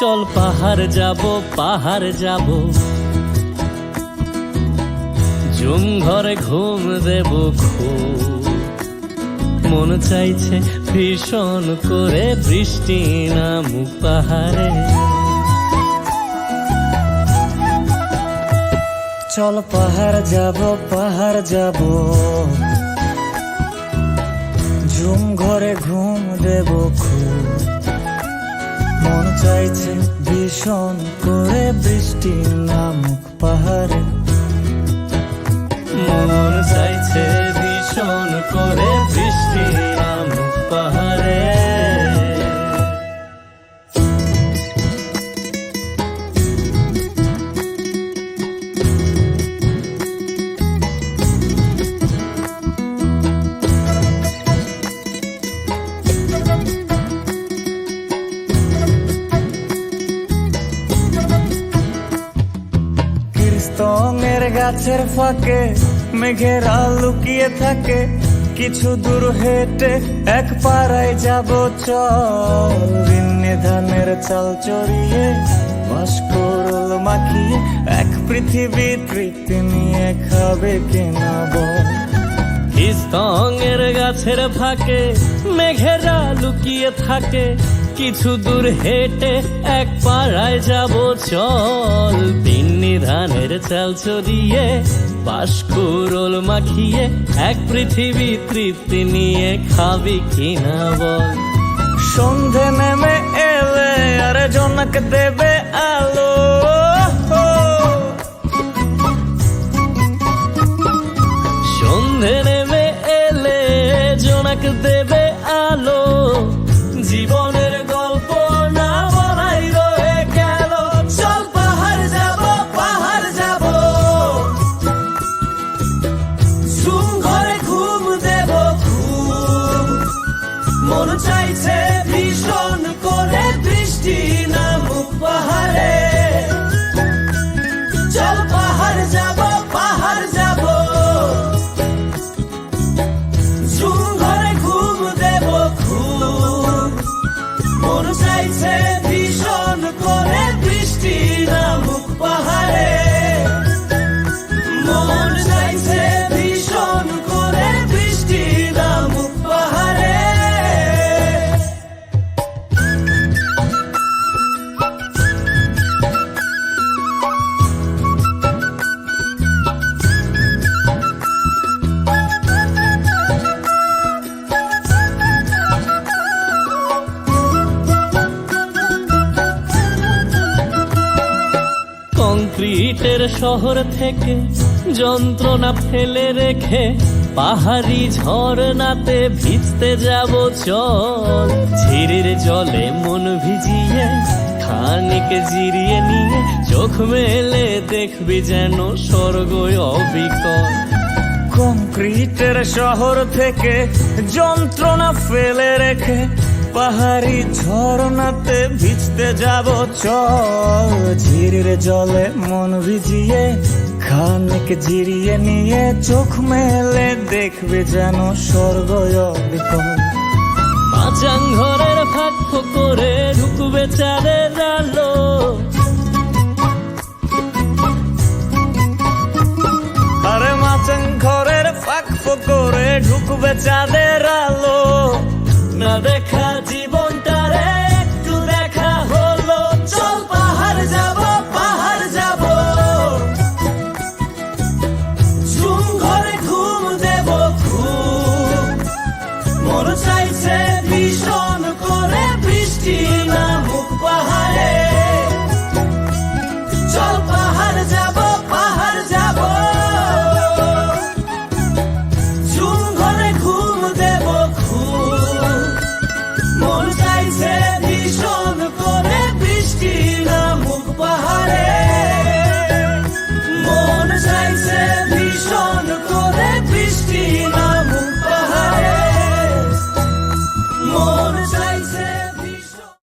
চল পাহাড় যাব জুম ঘরে ঘুম দেব খুব মন চাইছে ভীষণ করে বৃষ্টি নামুক পাহাড়ে। চল পাহাড় যাব ঝুম ঘরে ঘুম দেব খুব মন চাইছে ভীষণ করে বৃষ্টি নামুক পাহাড়ে। মন চাইছে ভীষণ করে বৃষ্টি নামুক পাহাড়ে। কীর্তনের গাছের ফাঁকে মেঘেরা লুকিয়ে থাকে, কিছু দূর হেঁটে এক পাড়ায় যাব চল। বিন্নি ধানের চাল চড়িয়ে বাঁশকরল মাখিয়ে এক পৃথিবী তৃপ্তি নিয়ে খাবে কিনা বল। কীর্তনের গাছের ফাঁকে মেঘেরা লুকিয়ে থাকে, কিছু দূর হেঁটে এক পাড়ায় যাব চল। বিন্নি ধানের চাল চড়িয়ে বাঁশকরল মাখিয়ে এক পৃথিবী তৃপ্তি নিয়ে খাবি কিনা বল। সন্ধে নেমে এলে আর জনক দেবে আলো, সন্ধে নেমে এলে জোনাক দেবে আলো। জীবনের গল্প না বলাই রয়ে গেল, চল পাহাড় যাব ঝুম ঘরে ঘুম দেব খুব মন চাইছে ভীষণ করে বৃষ্টি নামুক পাহাড়ে। চল পাহাড় যাব ঝুম ঘরে ঘুম দেব খুব মন চাইছে ভীষণ করে বৃষ্টি নামুক পাহাড়ে। মন চাইছে ভীষণ করে বৃষ্টি নামুক পাহাড়ে। কংক্রিটের শহর থেকে যন্ত্রণা ফেলে রেখে পাহাড়ি ঝরনাতে ভিজতে যাব চল। ঝিরির জলে মন ভিজিয়ে খানিক জিরিয়ে নিয়ে চোখ মেলে দেখবি যেন স্বর্গ অবিকল। কংক্রিটের শহর থেকে যন্ত্রণা ফেলে রেখে পাহাড়ি ঝরনাতে ভিজতে যাব চল। ঝিরির জলে মন ভিজিয়ে খানিক জিরিয়ে নিয়ে চোখ মেলে দেখবে যেন স্বর্গ অবিকল। মাচাং ঘরের ফাঁক করে ঢুকবে চাঁদের আলো, আরে মাচাং ঘরের ফাঁক করে ঢুকবে চাঁদের আলো। না দেখা জীবনটারে একটু দেখা হলো, চল পাহাড় যাব ঝুম ঘরে ঘুম দেব খুব মন চাইছে ভীষণ করে বৃষ্টি নামুক পাহাড়ে।